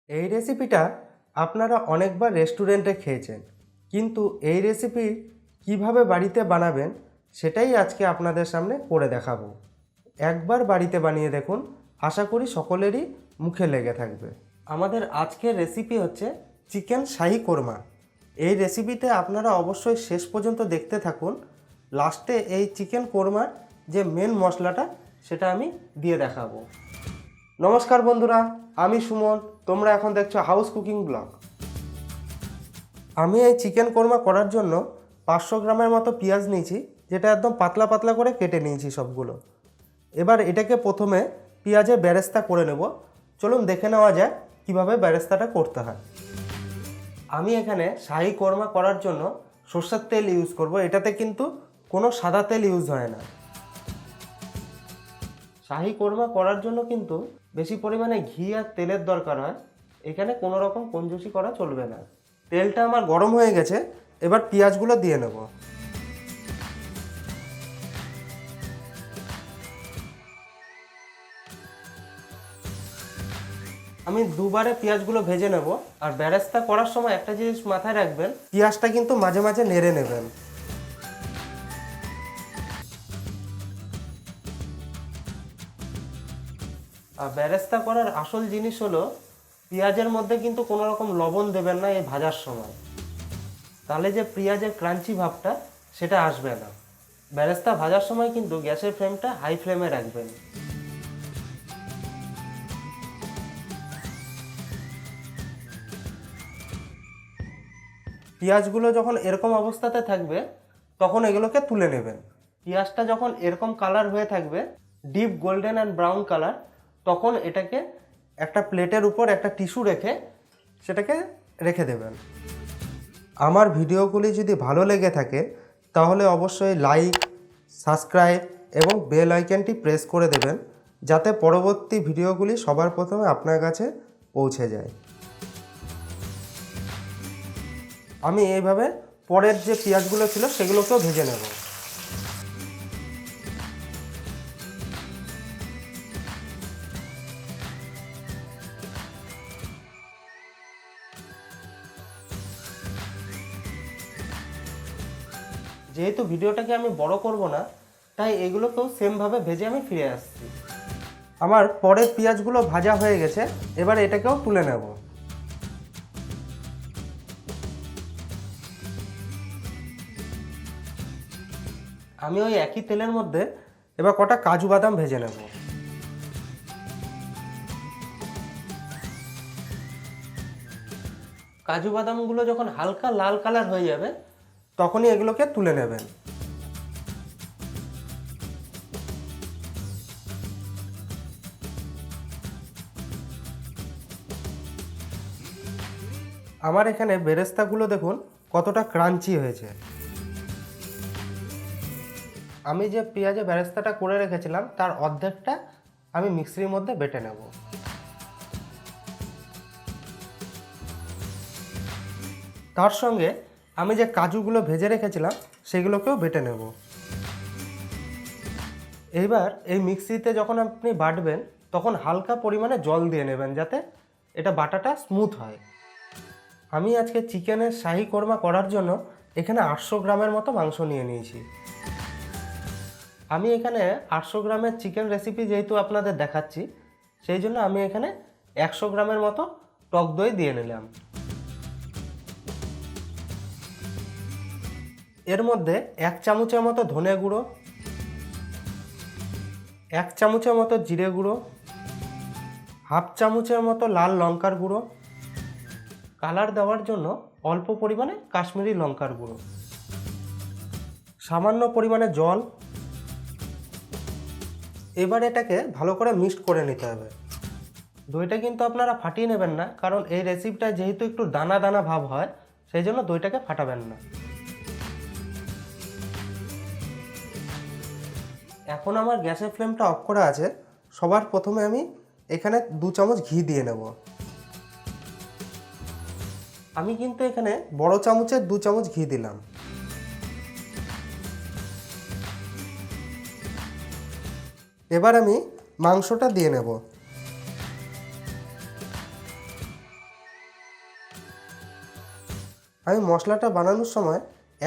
এই রেসিপিটা আপনারা অনেকবার রেস্টুরেন্টে খেয়েছেন, কিন্তু এই রেসিপি কিভাবে বাড়িতে বানাবেন সেটাই আজকে আপনাদের সামনে করে দেখাবো। একবার বাড়িতে বানিয়ে দেখুন, আশা করি সকলেরই মুখে লেগে থাকবে। আমাদের আজকের রেসিপি হচ্ছে চিকেন শাহি কোরমা। এই রেসিপিতে আপনারা অবশ্যই শেষ পর্যন্ত দেখতে থাকুন। লাস্টে এই চিকেন কোরমার যে মেন মশলাটা সেটা আমি দিয়ে দেখাবো। নমস্কার বন্ধুরা, আমি সুমন, তোমরা এখন দেখছো হাউস কুকিং ব্লগ। আমি এই চিকেন কোরমা করার জন্য 500 গ্রামের মতো পেঁয়াজ নিয়েছি, যেটা একদম পাতলা পাতলা করে কেটে নিয়েছি সবগুলো। এবার এটাকে প্রথমে পেঁয়াজের বেরেস্তা করে নেব। চলুন দেখে নেওয়া যায় কিভাবে বেরেস্তাটা করতে হয়। আমি এখানে শাহি কোরমা করার জন্য সরষের তেল ইউজ করব। এটাতে কিন্তু কোনো সাদা তেল ইউজ হয় না। শাহি কোরমা করার জন্য কিন্তু বেশি পরিমাণে ঘি আর তেলের দরকার হয়। এখানে কোনো রকম কঞ্জুসি করা চলবে না। তেলটা আমার গরম হয়ে গেছে, এবার পেঁয়াজগুলো দিয়ে নেব। আমি দুবারে পেঁয়াজগুলো ভেজে নেব। আর বেরেস্তা করার সময় একটা জিনিস মাথায় রাখবেন, পেঁয়াজটা কিন্তু মাঝে মাঝে নেড়ে নেবেন। আর বেরেস্তা করার আসল জিনিস হলো পেঁয়াজের মধ্যে কিন্তু কোনো রকম লবণ দেবেন না এই ভাজার সময়, তাহলে যে পেঁয়াজের ক্রাঞ্চি ভাবটা সেটা আসবে না। বেরেস্তা ভাজার সময় কিন্তু গ্যাসের ফ্লেমটা হাই ফ্লেমে রাখবেন। পেঁয়াজগুলো যখন এরকম অবস্থাতে থাকবে তখন এগুলোকে তুলে নেবেন। পেঁয়াজটা যখন এরকম কালার হয়ে থাকবে, deep golden and brown colour, তখন এটাকে একটা প্লেটের উপর একটা টিস্যু রেখে সেটাকে রেখে দেবেন। আমার ভিডিওগুলি যদি ভালো লেগে থাকে তাহলে অবশ্যই লাইক, সাবস্ক্রাইব এবং বেল আইকনটি প্রেস করে দেবেন, যাতে পরবর্তী ভিডিওগুলি সবার প্রথমে আপনার কাছে পৌঁছে যায়। আমি এইভাবে পরের যে পেঁয়াজগুলো ছিল সেগুলোকেও ভেজে নেব। যেহেতু ভিডিওটাকে আমি বড় করব না, তাই এগুলোকেও সেমভাবে ভেজে আমি ফিরে আসছি। আমার পরের পেঁয়াজগুলো ভাজা হয়ে গেছে, এবার এটাকেও তুলে নেব। আমি ওই একই তেলের মধ্যে এবার কটা কাজু বাদাম ভেজে নেব। কাজু বাদামগুলো যখন হালকা লাল কালার হয়ে যাবে তখনই এগুলোকে তুলে নেবেন। আমার এখানে বেরেস্তাগুলো দেখুন কতটা ক্রাঞ্চি হয়েছে। আমি যে পেঁয়াজে বেরেস্তাটা করে রেখেছিলাম তার অর্ধেকটা আমি মিক্সির মধ্যে বেটে নেব। তার সঙ্গে আমি যে কাজুগুলো ভেজে রেখেছিলাম সেগুলোকেও বেটে নেব। এইবার এই মিক্সিতে যখন আপনি বাটবেন তখন হালকা পরিমাণে জল দিয়ে নেবেন, যাতে এটা বাটাটা স্মুথ হয়। আমি আজকে চিকেনের শাহি কোরমা করার জন্য এখানে 800 গ্রামের মতো মাংস নিয়ে নিয়েছি। আমি এখানে 800 গ্রামের চিকেন রেসিপি যেহেতু আপনাদের দেখাচ্ছি, সেই জন্য আমি এখানে 100 গ্রামের মতো টক দই দিয়ে নিলাম। এর মধ্যে 1 চামচের মতো ধনে গুঁড়ো, 1 চামচের মতো জিরে গুঁড়ো, হাফ চামচের মতো লাল লঙ্কার গুঁড়ো, কালার দেওয়ার জন্য অল্প পরিমাণে কাশ্মীরি লঙ্কার গুঁড়ো, সামান্য পরিমাণে জল। এবার এটাকে ভালো করে মিক্সড করে নিতে হবে। দইটা কিন্তু আপনারা ফাটিয়ে নেবেন না, কারণ এই রেসিপিটা যেহেতু একটু দানা দানা ভাব হয়, সেই জন্য দইটাকে ফাটাবেন না। এখন আমার গ্যাসের ফ্লেমটা অফ করা আছে। সবার প্রথমে আমি এখানে 2 চামচ ঘি দিয়ে নেব। আমি কিন্তু এখানে বড় চামচের 2 চামচ ঘি দিলাম। এবার আমি মাংসটা দিয়ে নেব। আমি মশলাটা বানানোর সময়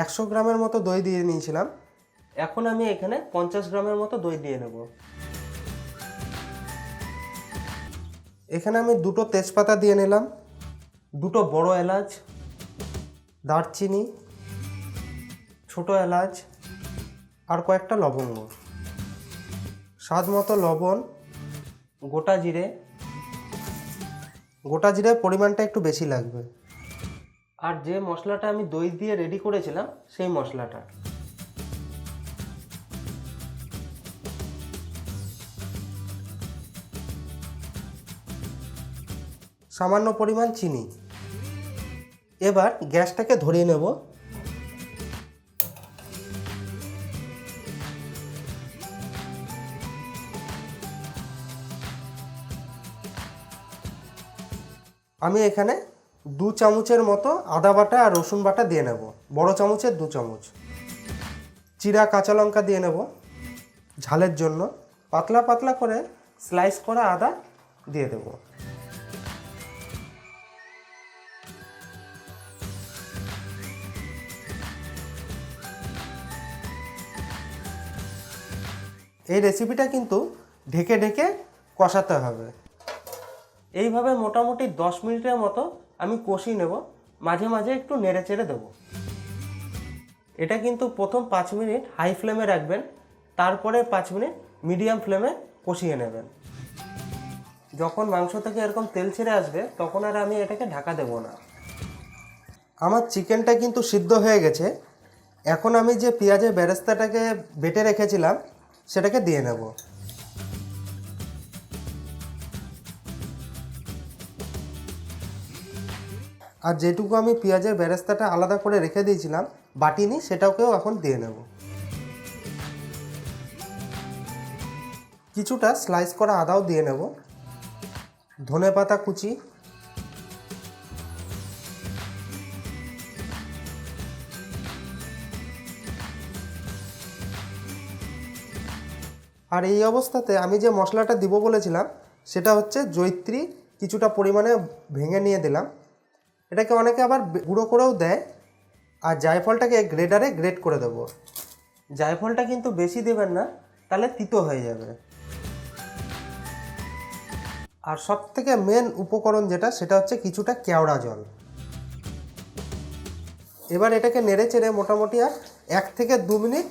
100 গ্রামের মতো দই দিয়ে নিয়েছিলাম। এখন আমি এখানে 50 গ্রামের মতো দই দিয়ে নেব। এখানে আমি 2টো তেজপাতা দিয়ে নিলাম, 2টো বড় এলাচ, দারচিনি, ছোটো এলাচ আর কয়েকটা লবঙ্গ, স্বাদ মতো লবণ, গোটা জিরে। গোটা জিরের পরিমাণটা একটু বেশি লাগবে। আর যে মশলাটা আমি দই দিয়ে রেডি করেছিলাম সেই মশলাটা। সামান্য পরিমাণ চিনি। এবার গ্যাসটাকে ধরিয়ে নেব। আমি এখানে 2 চামচের মতো আদা বাটা আর রসুন বাটা দিয়ে নেব, বড় চামচের 2 চামচ। চিরা কাঁচা লঙ্কা দিয়ে নেব ঝালের জন্য। পাতলা পাতলা করে স্লাইস করা আদা দিয়ে দেব। এই রেসিপিটা কিন্তু ঢেকে ঢেকে কষাতে হবে। এইভাবে মোটামুটি 10 মিনিটের মতো আমি কষিয়ে নেব, মাঝে মাঝে একটু নেড়ে চেড়ে দেবো। এটা কিন্তু প্রথম 5 মিনিট হাই ফ্লেমে রাখবেন, তারপরে 5 মিনিট মিডিয়াম ফ্লেমে কষিয়ে নেবেন। যখন মাংস থেকে এরকম তেল ছেড়ে আসবে তখন আর আমি এটাকে ঢাকা দেব না। আমার চিকেনটা কিন্তু সিদ্ধ হয়ে গেছে। এখন আমি যে পেঁয়াজের বেরেস্তাটাকে বেটে রেখেছিলাম সেটাকে দিয়ে নেব। আর যেটুকু আমি পেঁয়াজের বেরেস্তাটা আলাদা করে রেখে দিয়েছিলাম বাটিনি, সেটাকেও এখন দিয়ে নেব। কিছুটা স্লাইস করা আদাও দিয়ে নেব, ধনেপাতা কুচি, আর এই অবস্থাতে আমি যে মশলাটা দিব বলেছিলাম সেটা হচ্ছে জয়িত্রী, কিছুটা পরিমাণে ভেঙে নিয়ে দিলাম। এটাকে অনেকে আবার গুঁড়ো করেও দেয়। আর জায়ফলটাকে গ্রেডারে গ্রেড করে দেবো। জায়ফলটা কিন্তু বেশি দেবেন না, তাহলে তিতো হয়ে যাবে। আর সবথেকে মেন উপকরণ যেটা, সেটা হচ্ছে কিছুটা কেওড়া জল। এবার এটাকে নেড়ে চেড়ে মোটামুটি আর 1 থেকে 2 মিনিট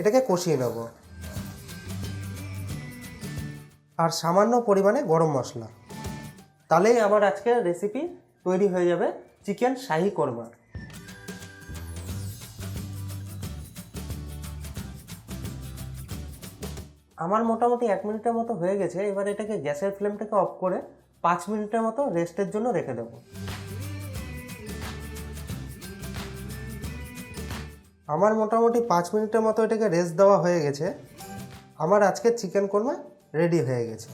এটাকে কষিয়ে নেব। আর সামান্য পরিমাণে গরম মশলা। তাহলেই আমার আজকের রেসিপি তৈরি হয়ে যাবে চিকেন শাহি কোরমা। আমার মোটামুটি 1 মিনিটের মতো হয়ে গেছে। এবার এটাকে গ্যাসের ফ্লেমটাকে অফ করে 5 মিনিটের মতো রেস্টের জন্য রেখে দেব। আমার মোটামুটি 5 মিনিটের মতো এটাকে রেস্ট দেওয়া হয়ে গেছে। আমার আজকের চিকেন কোরমা রেডি হয়ে গেছে।